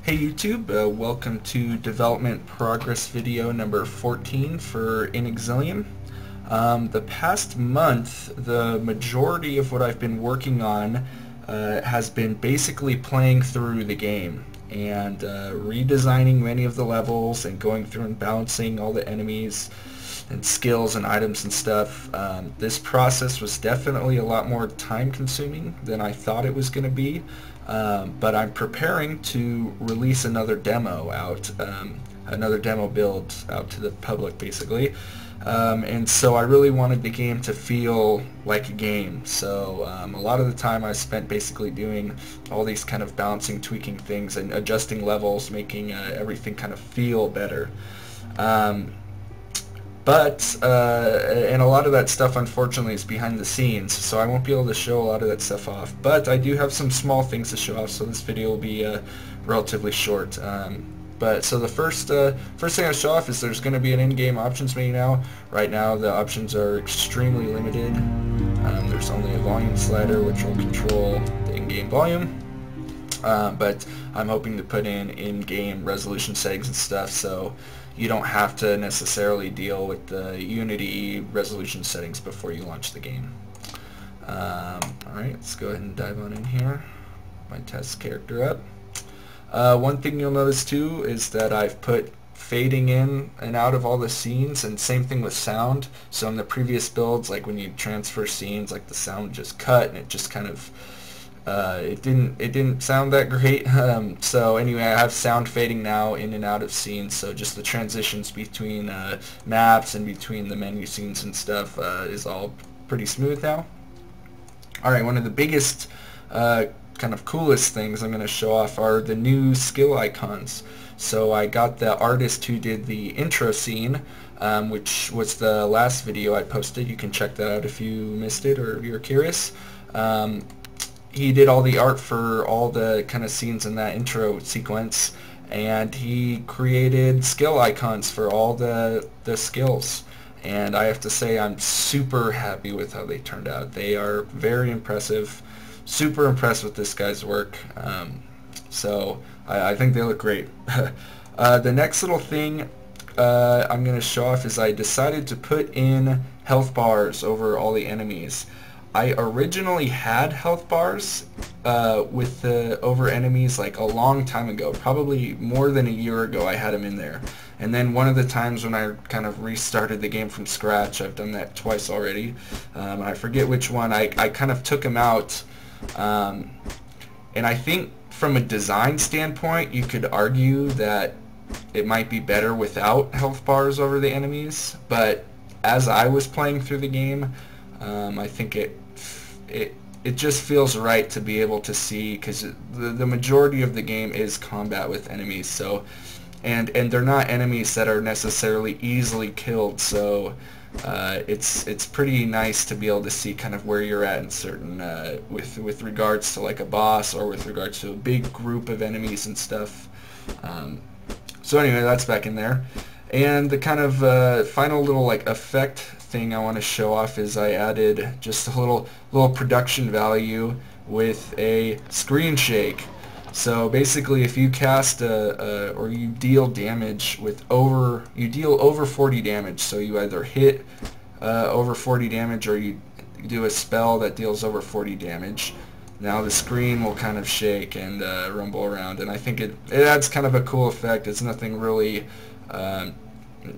Hey YouTube, welcome to development progress video number 14 for in Exilium. The past month, the majority of what I've been working on has been basically playing through the game and redesigning many of the levels and going through and balancing all the enemies and skills and items and stuff. This process was definitely a lot more time consuming than I thought it was going to be, but I'm preparing to release another demo out, another demo build out to the public basically. And so I really wanted the game to feel like a game. So a lot of the time I spent basically doing all these kind of balancing, tweaking things and adjusting levels, making everything kind of feel better. And a lot of that stuff unfortunately is behind the scenes, so I won't be able to show a lot of that stuff off. But I do have some small things to show off, so this video will be relatively short. So the first thing I'll show off is there's going to be an in-game options menu now. Right now the options are extremely limited. There's only a volume slider which will control the in-game volume. But I'm hoping to put in-game resolution settings and stuff, so you don't have to necessarily deal with the Unity resolution settings before you launch the game. Alright, let's go ahead and dive on in here. My test character up. One thing you'll notice too is that I've put fading in and out of all the scenes, and same thing with sound. So in the previous builds, like when you transfer scenes, like the sound just cut and it just kind of it didn't sound that great. So anyway, I have sound fading now in and out of scenes, so just the transitions between maps and between the menu scenes and stuff is all pretty smooth now. Alright, one of the biggest kind of coolest things I'm going to show off are the new skill icons. So I got the artist who did the intro scene, which was the last video I posted. You can check that out if you missed it or if you're curious. He did all the art for all the kind of scenes in that intro sequence, and he created skill icons for all the skills. And I have to say I'm super happy with how they turned out. They are very impressive. Super impressed with this guy's work. So I think they look great. The next little thing I'm going to show off is I decided to put in health bars over all the enemies. I originally had health bars over enemies like a long time ago, probably more than a year ago I had them in there. And then one of the times when I kind of restarted the game from scratch, I've done that twice already, I forget which one, I kind of took them out. And I think from a design standpoint you could argue that it might be better without health bars over the enemies, but as I was playing through the game, I think it just feels right to be able to see, because the majority of the game is combat with enemies, so and they're not enemies that are necessarily easily killed, so it's pretty nice to be able to see kind of where you're at in certain with regards to like a boss or with regards to a big group of enemies and stuff. So anyway, that's back in there. And the kind of final little like effect thing I want to show off is I added just a little production value with a screen shake. So basically, if you cast or you deal damage with you deal over 40 damage. So you either hit over 40 damage or you do a spell that deals over 40 damage. Now the screen will kind of shake and rumble around, and I think it adds kind of a cool effect. It's nothing really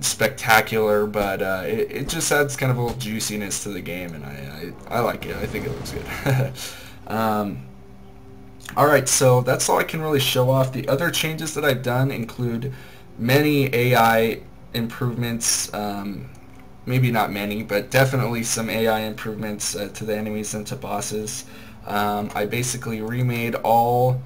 spectacular, but it just adds kind of a little juiciness to the game, and I like it. I think it looks good. Alright, so that's all I can really show off. The other changes that I've done include many AI improvements, maybe not many, but definitely some AI improvements to the enemies and to bosses. I basically remade all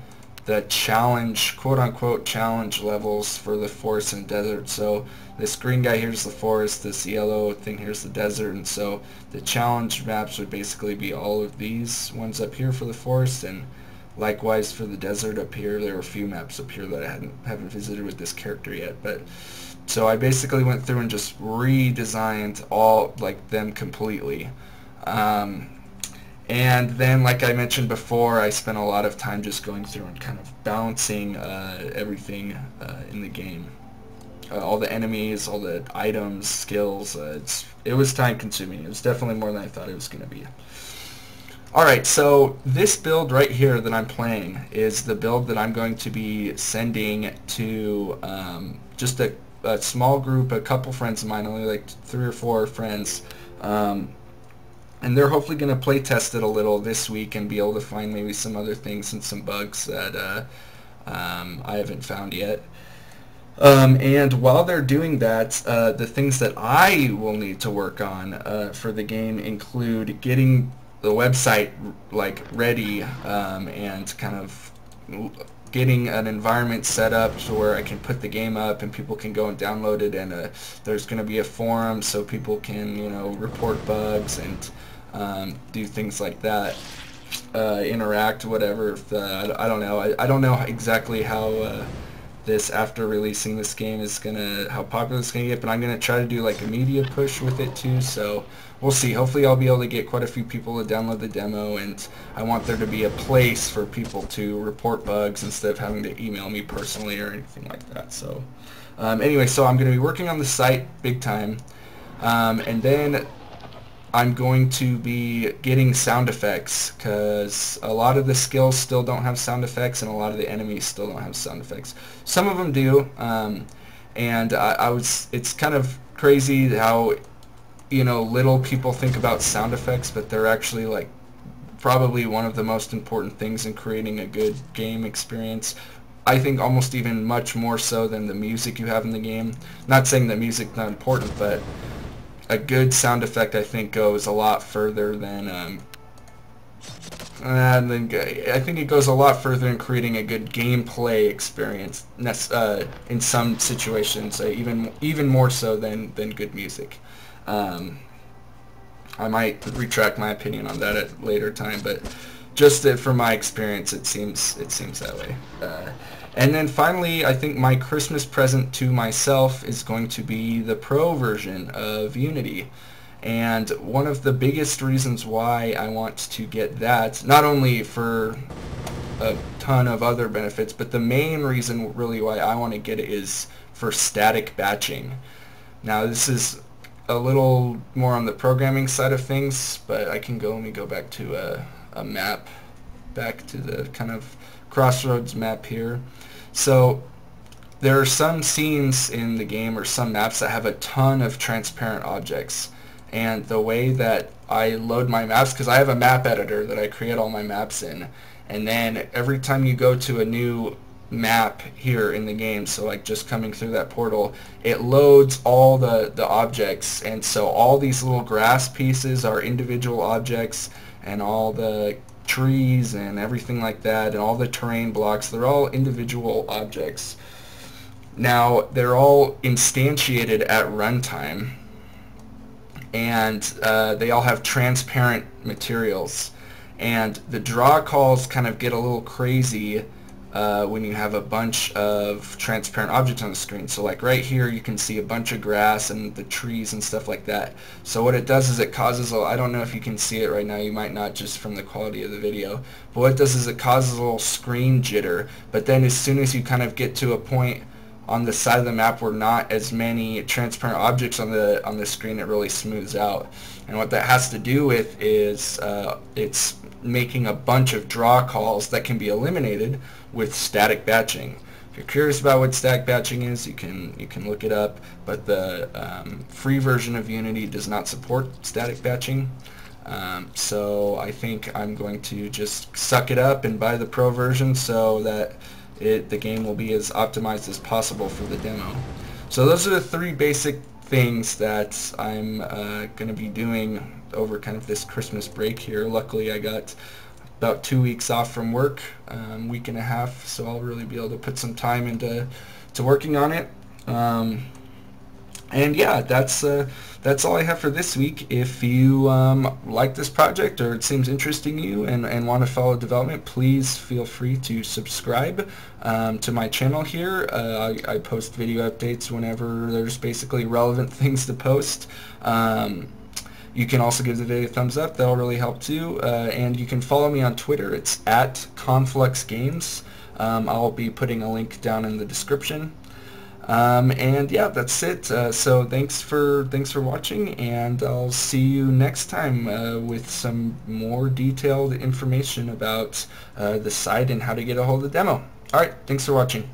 the challenge, quote-unquote challenge levels for the forest and desert. So this green guy here's the forest, this yellow thing here's the desert, and so the challenge maps would basically be all of these ones up here for the forest, and likewise for the desert up here. There were a few maps up here that I haven't visited with this character yet, but so I basically went through and just redesigned all like them completely. And then, like I mentioned before, I spent a lot of time just going through and kind of balancing everything in the game. All the enemies, all the items, skills. It was time consuming. It was definitely more than I thought it was going to be. Alright, so this build right here that I'm playing is the build that I'm going to be sending to just a small group, a couple friends of mine, only like 3 or 4 friends. And they're hopefully going to play test it a little this week and be able to find maybe some other things and some bugs that I haven't found yet. And while they're doing that, the things that I will need to work on for the game include getting the website like ready and kind of getting an environment set up to where I can put the game up and people can go and download it, and there's going to be a forum so people can, you know, report bugs and do things like that, interact, whatever. I don't know. I don't know exactly how this, after releasing this game, is how popular it's gonna get, but I'm gonna try to do like a media push with it too, so we'll see. Hopefully I'll be able to get quite a few people to download the demo, and I want there to be a place for people to report bugs instead of having to email me personally or anything like that. So anyway, so I'm gonna be working on the site big time, and then I'm going to be getting sound effects, because a lot of the skills still don't have sound effects and a lot of the enemies still don't have sound effects. Some of them do, and it's kind of crazy how, you know, little people think about sound effects, but they're actually like probably one of the most important things in creating a good game experience. I think almost even much more so than the music you have in the game. Not saying that music's not important, but a good sound effect, I think, goes a lot further than I think it goes a lot further in creating a good gameplay experience in some situations, even more so than good music. I might retract my opinion on that at a later time, but just from my experience, it seems that way. And then finally, I think my Christmas present to myself is going to be the Pro version of Unity. And one of the biggest reasons why I want to get that, not only for a ton of other benefits, but the main reason really why I want to get it is for static batching. Now this is a little more on the programming side of things, but let me go back to a map, back to the kind of crossroads map here. So there are some scenes in the game, or some maps, that have a ton of transparent objects, and the way that I load my maps, because I have a map editor that I create all my maps in, and then every time you go to a new map here in the game, so like just coming through that portal, it loads all the objects, and so all these little grass pieces are individual objects, and all the trees and everything like that, and all the terrain blocks, they're all individual objects. Now they're all instantiated at runtime, and they all have transparent materials, and the draw calls kind of get a little crazy when you have a bunch of transparent objects on the screen. So like right here you can see a bunch of grass and the trees and stuff like that. So what it does is it causes I don't know if you can see it right now, you might not just from the quality of the video, but what it does is it causes a little screen jitter, but then as soon as you kind of get to a point on the side of the map where not as many transparent objects on the screen, it really smooths out. And what that has to do with is it's making a bunch of draw calls that can be eliminated with static batching. If you're curious about what static batching is, you can look it up, but the free version of Unity does not support static batching. So I think I'm going to just suck it up and buy the Pro version so that the game will be as optimized as possible for the demo. So those are the 3 basic things that I'm going to be doing over kind of this Christmas break here. Luckily I got about 2 weeks off from work, week and a half, so I'll really be able to put some time into working on it. And yeah, that's all I have for this week. If you like this project, or it seems interesting to you and want to follow development, please feel free to subscribe to my channel here. I post video updates whenever there's basically relevant things to post. You can also give the video a thumbs up. That'll really help too. And you can follow me on Twitter. It's at ConfluxGames. I'll be putting a link down in the description. And yeah, that's it. So thanks for watching, and I'll see you next time with some more detailed information about the site and how to get a hold of the demo. Alright, thanks for watching.